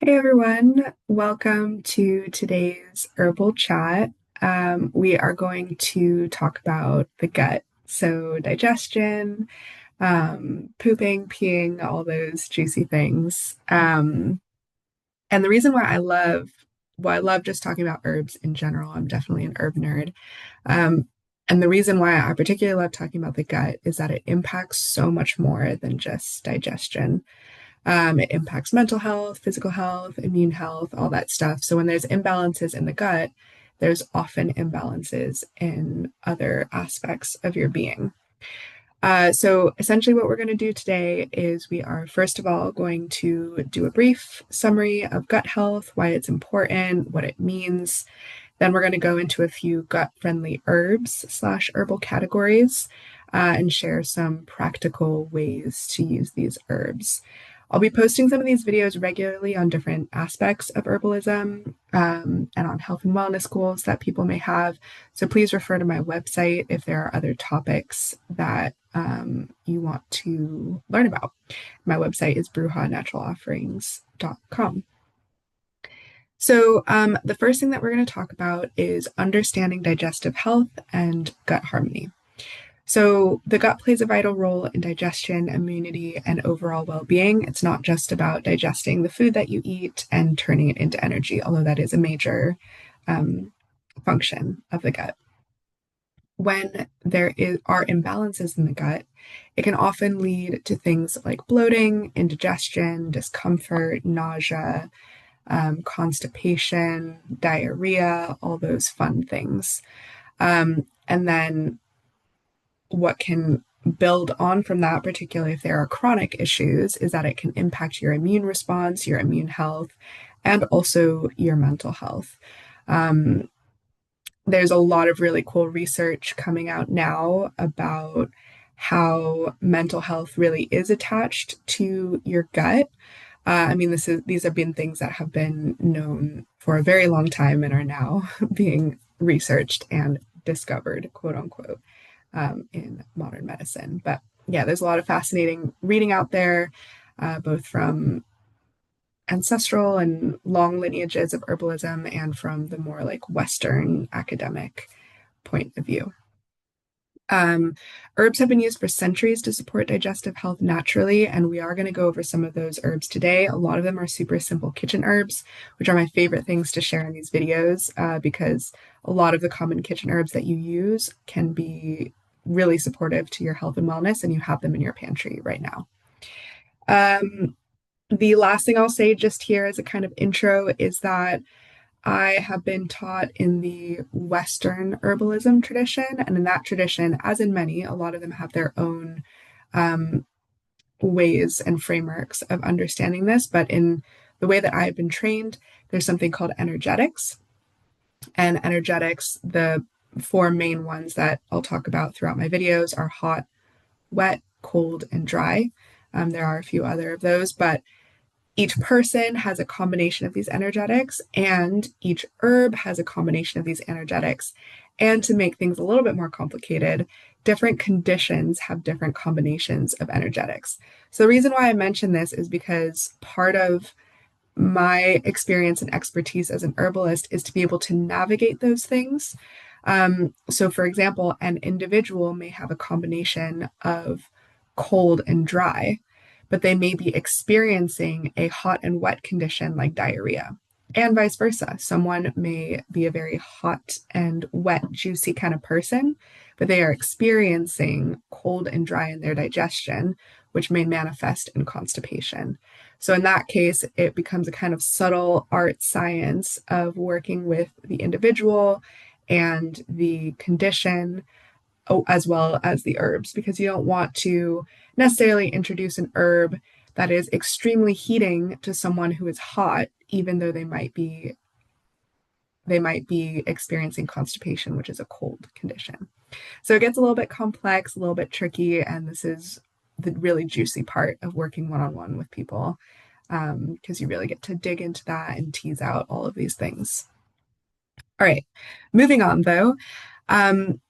Hey everyone, welcome to today's herbal chat. We are going to talk about the gut, so digestion, pooping, peeing, all those juicy things. And the reason why I love just talking about herbs in general. I'm definitely an herb nerd. Um, and the reason why I particularly love talking about the gut is that it impacts so much more than just digestion. It impacts mental health, physical health, immune health, all that stuff. So when there's imbalances in the gut, there's often imbalances in other aspects of your being. So essentially, what we're going to do today is we are first of all going to do a brief summary of gut health, why it's important, what it means. Then we're going to go into a few gut-friendly herbs slash herbal categories and share some practical ways to use these herbs. I'll be posting some of these videos regularly on different aspects of herbalism and on health and wellness goals that people may have. So please refer to my website if there are other topics that you want to learn about. My website is brujanaturalofferings.com. So, the first thing that we're going to talk about is understanding digestive health and gut harmony. So, the gut plays a vital role in digestion, immunity, and overall well being. It's not just about digesting the food that you eat and turning it into energy, although that is a major um, function of the gut. When are imbalances in the gut, it can often lead to things like bloating, indigestion, discomfort, nausea, constipation, diarrhea, all those fun things. And then what can build on from that, particularly if there are chronic issues, is that it can impact your immune response, your immune health, and also your mental health. Um, there's a lot of really cool research coming out now about how mental health really is attached to your gut. These have been things that have been known for a very long time and are now being researched and discovered, quote unquote, in modern medicine. But yeah, there's a lot of fascinating reading out there, both from ancestral and long lineages of herbalism and from the more like Western academic point of view. Um, Herbs have been used for centuries to support digestive health naturally, and we are going to go over some of those herbs today. A lot of them are super simple kitchen herbs, which are my favorite things to share in these videos because a lot of the common kitchen herbs that you use can be really supportive to your health and wellness, and you have them in your pantry right now. Um, the last thing I'll say just here as a kind of intro is that I have been taught in the Western herbalism tradition, and in that tradition, as in many, a lot of them have their own um, ways and frameworks of understanding this. But in the way that I've been trained, there's something called energetics. And energetics, the four main ones that I'll talk about throughout my videos are hot, wet, cold, and dry. There are a few other of those, but each person has a combination of these energetics, and each herb has a combination of these energetics. And to make things a little bit more complicated, different conditions have different combinations of energetics. So, the reason why I mention this is because part of my experience and expertise as an herbalist is to be able to navigate those things. So, for example, an individual may have a combination of cold and dry, but they may be experiencing a hot and wet condition like diarrhea, and vice versa. Someone may be a very hot and wet, juicy kind of person, but they are experiencing cold and dry in their digestion, which may manifest in constipation. So, in that case, it becomes a kind of subtle art science of working with the individual and the condition, as well as the herbs, because you don't want to necessarily introduce an herb that is extremely heating to someone who is hot, even though they might be experiencing constipation, which is a cold condition. So it gets a little bit complex, a little bit tricky, and this is the really juicy part of working one-on-one with people because you really get to dig into that and tease out all of these things. All right, moving on though. Um,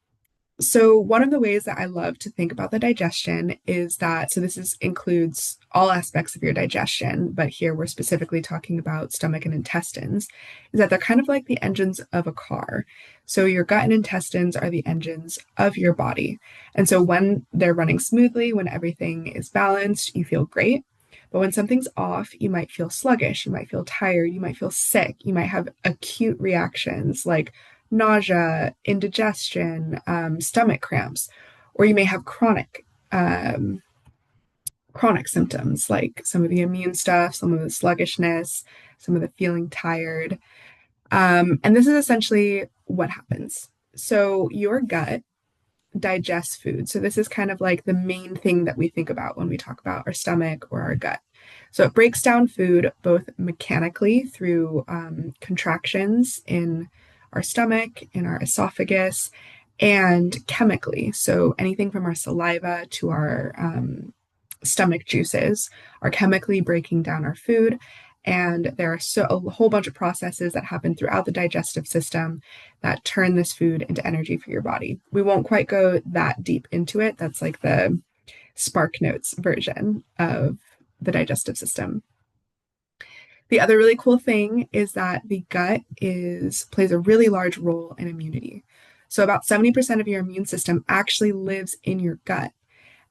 So one of the ways that I love to think about the digestion is that, so includes all aspects of your digestion, but here we're specifically talking about stomach and intestines, is that they're kind of like the engines of a car. So your gut and intestines are the engines of your body. And so when they're running smoothly, when everything is balanced, you feel great. But when something's off, you might feel sluggish, you might feel tired, you might feel sick, you might have acute reactions like nausea, indigestion, stomach cramps, or you may have chronic symptoms like some of the immune stuff, some of the sluggishness, some of the feeling tired. And this is essentially what happens. So your gut digests food. So this is kind of like the main thing that we think about when we talk about our stomach or our gut. So it breaks down food both mechanically through contractions in our stomach, in our esophagus, and chemically. So anything from our saliva to our stomach juices are chemically breaking down our food. And there are a whole bunch of processes that happen throughout the digestive system that turn this food into energy for your body. We won't quite go that deep into it. That's like the Spark Notes version of the digestive system. The other really cool thing is that the gut plays a really large role in immunity. So about 70% of your immune system actually lives in your gut,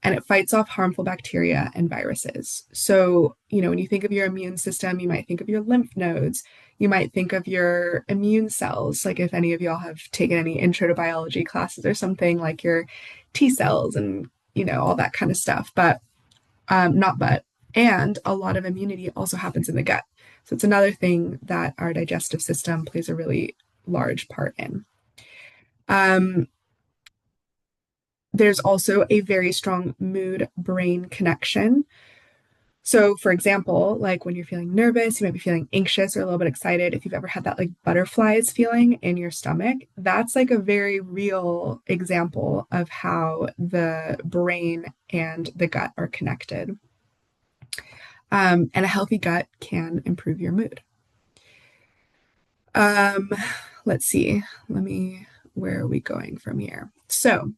and it fights off harmful bacteria and viruses. So, when you think of your immune system, you might think of your lymph nodes, you might think of your immune cells, like if any of y'all have taken any intro to biology classes or something, like your T cells and, all that kind of stuff. But not but, and a lot of immunity also happens in the gut. So it's another thing that our digestive system plays a really large part in. There's also a very strong mood-brain connection. So, for example, like when you're feeling nervous, you might be feeling anxious or a little bit excited. If you've ever had that like butterflies feeling in your stomach, that's like a very real example of how the brain and the gut are connected. And a healthy gut can improve your mood. Um, let's see. Where are we going from here? So,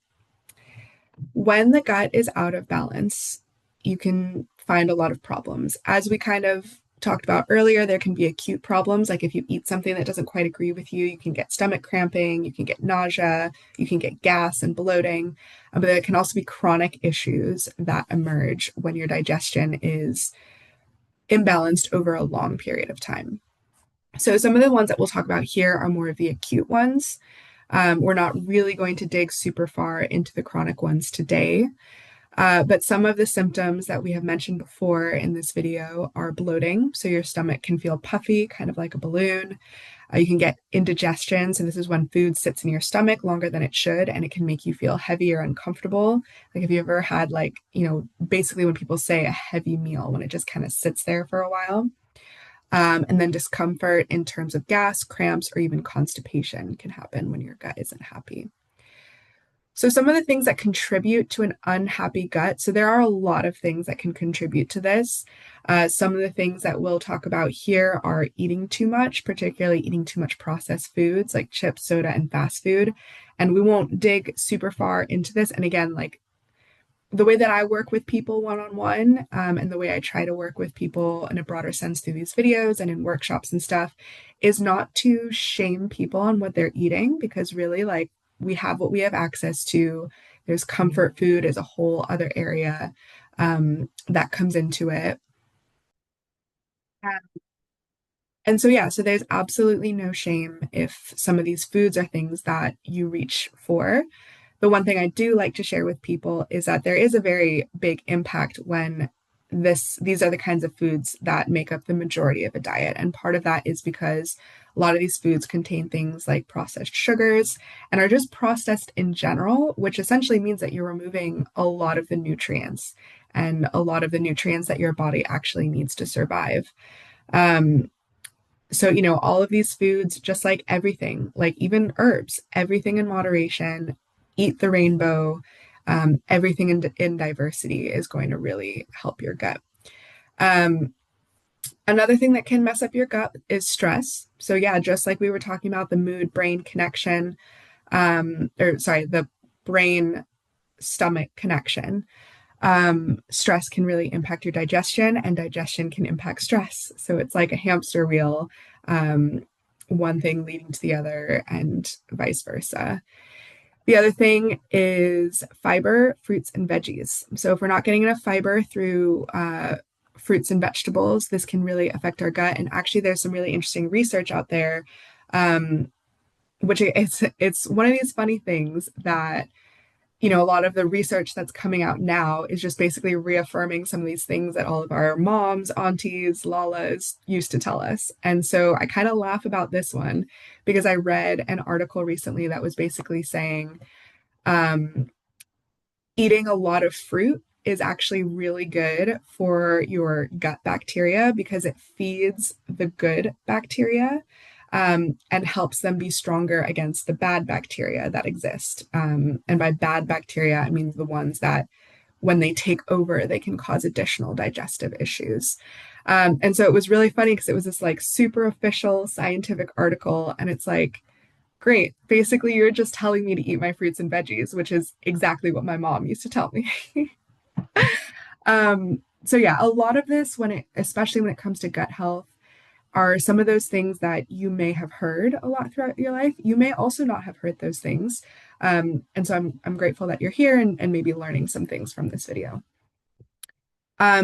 when the gut is out of balance, you can find a lot of problems. As we kind of talked about earlier, there can be acute problems. Like if you eat something that doesn't quite agree with you, you can get stomach cramping, you can get nausea, you can get gas and bloating. But there can also be chronic issues that emerge when your digestion is imbalanced over a long period of time. So some of the ones that we'll talk about here are more of the acute ones. We're not really going to dig super far into the chronic ones today. But some of the symptoms that we have mentioned before in this video are bloating. So your stomach can feel puffy, kind of like a balloon. You can get indigestion. So this is when food sits in your stomach longer than it should, and it can make you feel heavy or uncomfortable. Like if you ever had basically when people say a heavy meal, when it just kind of sits there for a while. And then discomfort in terms of gas, cramps, or even constipation can happen when your gut isn't happy. So some of the things that contribute to an unhappy gut, so there are a lot of things that can contribute to this. Some of the things that we'll talk about here are eating too much, particularly eating too much processed foods like chips, soda, and fast food. And we won't dig super far into this. And again, like the way that I work with people one-on-one, and the way I try to work with people in a broader sense through these videos and in workshops and stuff is not to shame people on what they're eating, because really like we have what we have access to. There's comfort food is a whole other area that comes into it. And so, yeah, so there's absolutely no shame if some of these foods are things that you reach for. The one thing I do like to share with people is that there is a very big impact when these are the kinds of foods that make up the majority of a diet. And part of that is because a lot of these foods contain things like processed sugars and are just processed in general, which essentially means that you're removing a lot of the nutrients and a lot of the nutrients that your body actually needs to survive. So, all of these foods, just like everything, like even herbs, everything in moderation, eat the rainbow, everything in diversity is going to really help your gut. Another thing that can mess up your gut is stress. So, yeah, just like we were talking about the mood brain connection, the brain stomach connection. Stress can really impact your digestion, and digestion can impact stress. So it's like a hamster wheel, one thing leading to the other, and vice versa. The other thing is fiber, fruits, and veggies. So if we're not getting enough fiber through fruits and vegetables, this can really affect our gut. And actually, there's some really interesting research out there, which it's one of these funny things that a lot of the research that's coming out now is just basically reaffirming some of these things that all of our moms, aunties, lalas used to tell us. And so I kind of laugh about this one because I read an article recently that was basically saying eating a lot of fruit is actually really good for your gut bacteria because it feeds the good bacteria and helps them be stronger against the bad bacteria that exist. And by bad bacteria, I mean the ones that when they take over, they can cause additional digestive issues. And so it was really funny because it was this like super official scientific article. And it's like, great. Basically, you're just telling me to eat my fruits and veggies, which is exactly what my mom used to tell me. So yeah, a lot of this, especially when it comes to gut health, are some of those things that you may have heard a lot throughout your life. You may also not have heard those things. And so I'm grateful that you're here and maybe learning some things from this video.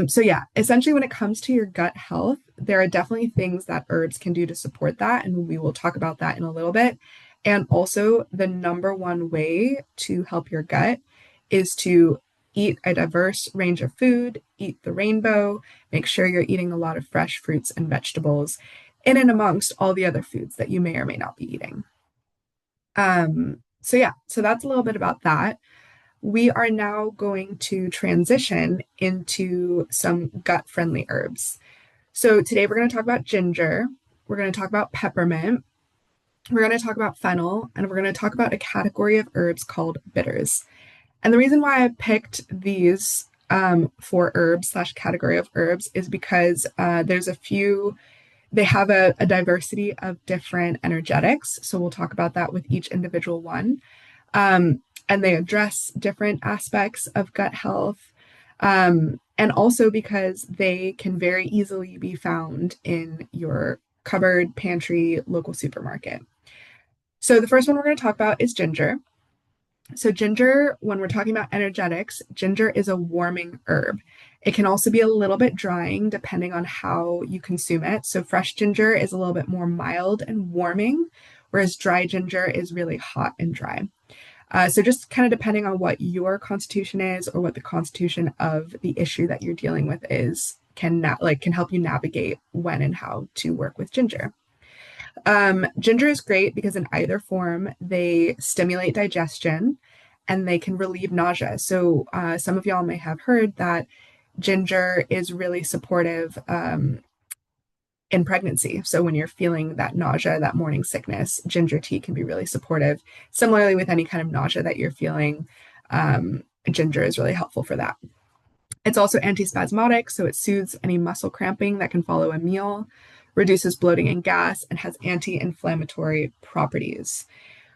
So yeah, essentially when it comes to your gut health, there are definitely things that herbs can do to support that. And we will talk about that in a little bit. And also the number one way to help your gut is to eat a diverse range of food, eat the rainbow, make sure you're eating a lot of fresh fruits and vegetables in and amongst all the other foods that you may or may not be eating. So yeah, so that's a little bit about that. We are now going to transition into some gut-friendly herbs. So today we're going to talk about ginger, we're going to talk about peppermint, we're going to talk about fennel, and we're going to talk about a category of herbs called bitters. And the reason why I picked these for herbs / category of herbs is because there's they have a diversity of different energetics. So we'll talk about that with each individual one. And they address different aspects of gut health. And also because they can very easily be found in your cupboard, pantry, local supermarket. So the first one we're going to talk about is ginger. So ginger, when we're talking about energetics, ginger is a warming herb. It can also be a little bit drying depending on how you consume it. So fresh ginger is a little bit more mild and warming, whereas dry ginger is really hot and dry. So just kind of depending on what your constitution is or what the constitution of the issue that you're dealing with is, can help you navigate when and how to work with ginger. Ginger is great because in either form, they stimulate digestion and they can relieve nausea. So some of y'all may have heard that ginger is really supportive in pregnancy. So when you're feeling that nausea, that morning sickness, ginger tea can be really supportive. Similarly, with any kind of nausea that you're feeling, ginger is really helpful for that. It's also antispasmodic, so it soothes any muscle cramping that can follow a meal, reduces bloating and gas, and has anti-inflammatory properties.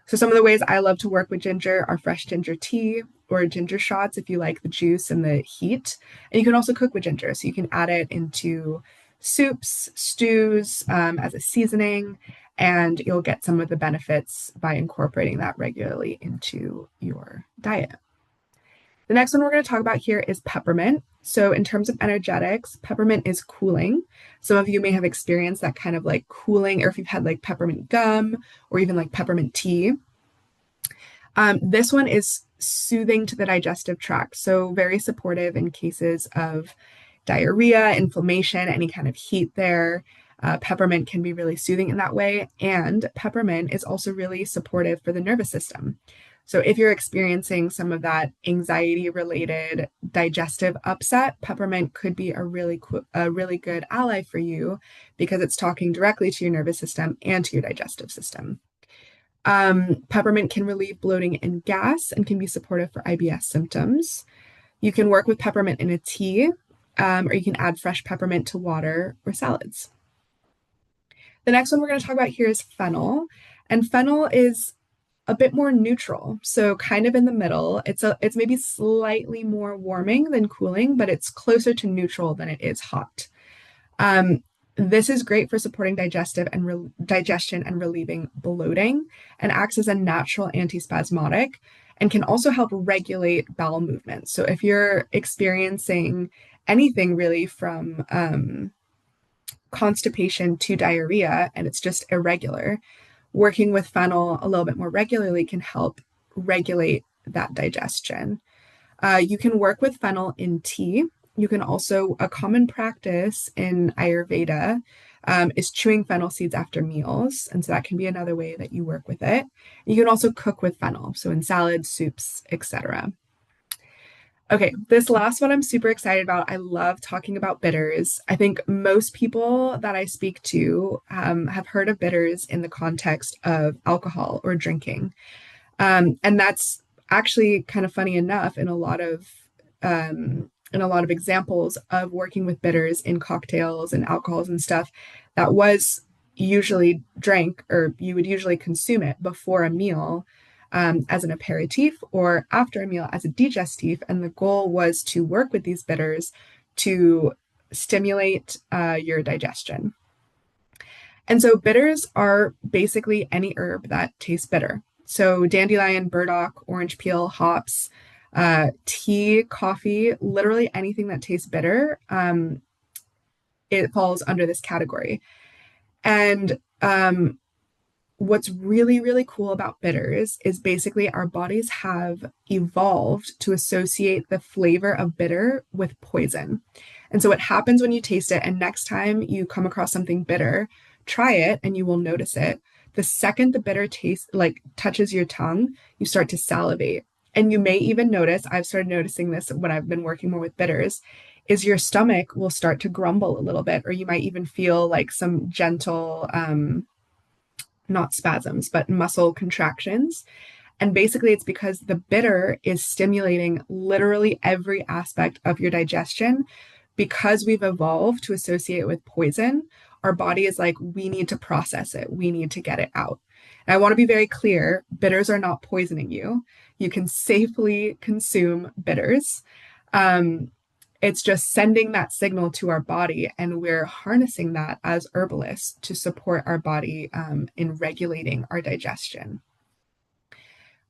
So some of the ways I love to work with ginger are fresh ginger tea or ginger shots if you like the juice and the heat. And you can also cook with ginger. So you can add it into soups, stews, as a seasoning, and you'll get some of the benefits by incorporating that regularly into your diet. The next one we're going to talk about here is peppermint. So in terms of energetics, peppermint is cooling. Some of you may have experienced that kind of like cooling, or if you've had like peppermint gum or even like peppermint tea. This one is soothing to the digestive tract. So very supportive in cases of diarrhea, inflammation, any kind of heat there. Peppermint can be really soothing in that way. And peppermint is also really supportive for the nervous system. So if you're experiencing some of that anxiety-related digestive upset, peppermint could be a really good ally for you because it's talking directly to your nervous system and to your digestive system. Peppermint can relieve bloating and gas and can be supportive for IBS symptoms. You can work with peppermint in a tea, or you can add fresh peppermint to water or salads. The next one we're going to talk about here is fennel. And fennel is a bit more neutral. So kind of in the middle. It's maybe slightly more warming than cooling, but it's closer to neutral than it is hot. Um, this is great for supporting digestion and relieving bloating, and acts as a natural antispasmodic, and can also help regulate bowel movements. So if you're experiencing anything really from constipation to diarrhea and it's just irregular, working with fennel a little bit more regularly can help regulate that digestion. You can work with fennel in tea. You can also, a common practice in Ayurveda is chewing fennel seeds after meals. And so that can be another way that you work with it. You can also cook with fennel, so in salads, soups, etc. Okay, this last one I'm super excited about. I love talking about bitters. I think most people that I speak to have heard of bitters in the context of alcohol or drinking. And that's actually kind of funny enough in a lot of examples of working with bitters in cocktails and alcohols and stuff that was usually drank, or you would usually consume it before a meal as an aperitif or after a meal as a digestif. And the goal was to work with these bitters to stimulate your digestion. And so bitters are basically any herb that tastes bitter. So dandelion, burdock, orange peel, hops, tea, coffee, literally anything that tastes bitter, it falls under this category. And what's really, really cool about bitters is basically our bodies have evolved to associate the flavor of bitter with poison. And so what happens when you taste it, and next time you come across something bitter, try it and you will notice it. The second the bitter taste touches your tongue, you start to salivate. And you may even notice, I've started noticing this when I've been working more with bitters, is your stomach will start to grumble a little bit, or you might even feel like some gentle, not spasms, but muscle contractions. And basically, it's because the bitter is stimulating literally every aspect of your digestion. Because we've evolved to associate it with poison, our body is like, we need to process it. We need to get it out. And I want to be very clear, bitters are not poisoning you. You can safely consume bitters. It's just sending that signal to our body, and we're harnessing that as herbalists to support our body in regulating our digestion.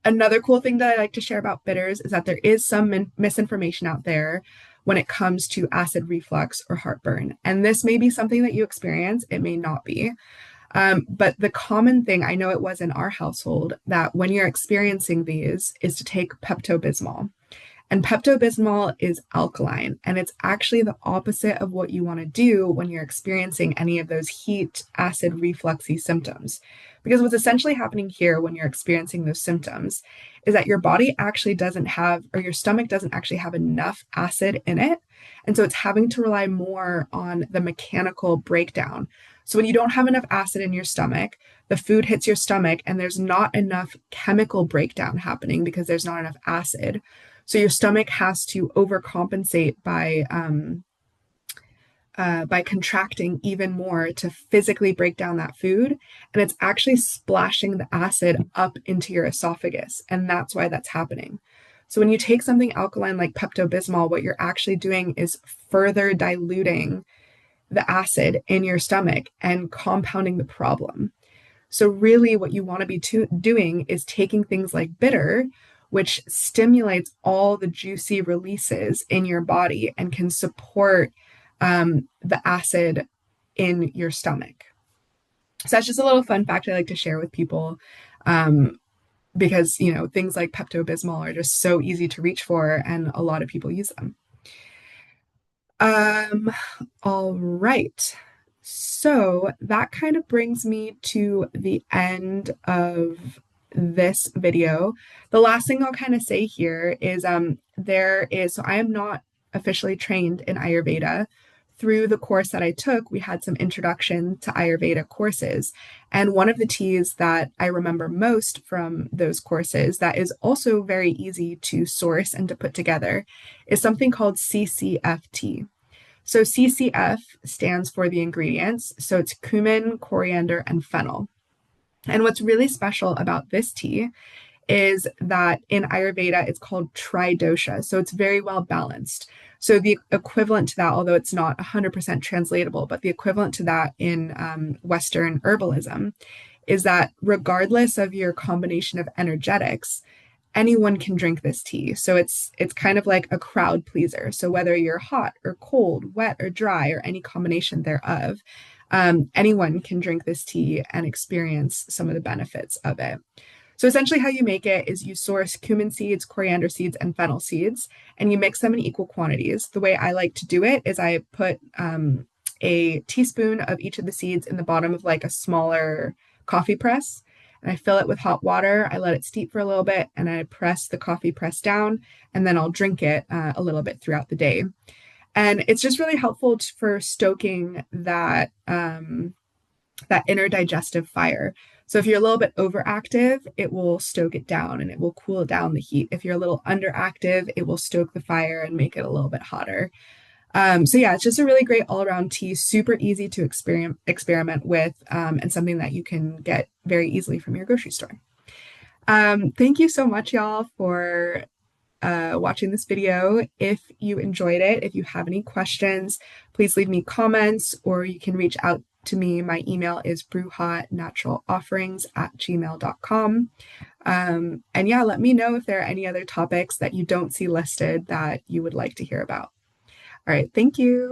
Another cool thing that I like to share about bitters is that there is some misinformation out there when it comes to acid reflux or heartburn. And this may be something that you experience, it may not be. But the common thing, I know it was in our household, that when you're experiencing these is to take Pepto-Bismol. And Pepto-Bismol is alkaline, and it's actually the opposite of what you want to do when you're experiencing any of those heat, acid, refluxy symptoms. Because what's essentially happening here when you're experiencing those symptoms is that your body actually doesn't have, or your stomach doesn't actually have enough acid in it. And so it's having to rely more on the mechanical breakdown. So when you don't have enough acid in your stomach, the food hits your stomach and there's not enough chemical breakdown happening because there's not enough acid. So your stomach has to overcompensate by contracting even more to physically break down that food. And it's actually splashing the acid up into your esophagus. And that's why that's happening. So when you take something alkaline like Pepto-Bismol, what you're actually doing is further diluting the acid in your stomach and compounding the problem. So really what you want to be doing is taking things like bitter, which stimulates all the juicy releases in your body and can support the acid in your stomach. So that's just a little fun fact I like to share with people, because, you know, things like Pepto-Bismol are just so easy to reach for, and a lot of people use them. All right. So that kind of brings me to the end of this video. The last thing I'll kind of say here is so I am not officially trained in Ayurveda. Through the course that I took, we had some introduction to Ayurveda courses. And one of the teas that I remember most from those courses that is also very easy to source and to put together is something called CCF tea. So CCF stands for the ingredients. So it's cumin, coriander, and fennel. And what's really special about this tea is that in Ayurveda, it's called tridosha. So it's very well balanced. So the equivalent to that, although it's not 100% translatable, but the equivalent to that in Western herbalism is that regardless of your combination of energetics, anyone can drink this tea. So it's kind of like a crowd pleaser. So whether you're hot or cold, wet or dry, or any combination thereof, anyone can drink this tea and experience some of the benefits of it. So essentially, how you make it is you source cumin seeds, coriander seeds, and fennel seeds, and you mix them in equal quantities. The way I like to do it is I put a teaspoon of each of the seeds in the bottom of like a smaller coffee press, and I fill it with hot water. I let it steep for a little bit, and I press the coffee press down, and then I'll drink it a little bit throughout the day. And it's just really helpful for stoking that inner digestive fire. So if you're a little bit overactive, it will stoke it down and it will cool down the heat. If you're a little underactive, it will stoke the fire and make it a little bit hotter. So yeah, it's just a really great all-around tea, super easy to experiment with, and something that you can get very easily from your grocery store. Thank you so much, y'all, for watching this video. If you enjoyed it, if you have any questions, please leave me comments or you can reach out to me. My email is brewhotnaturalofferings@gmail.com. And yeah, let me know if there are any other topics that you don't see listed that you would like to hear about. All right, thank you.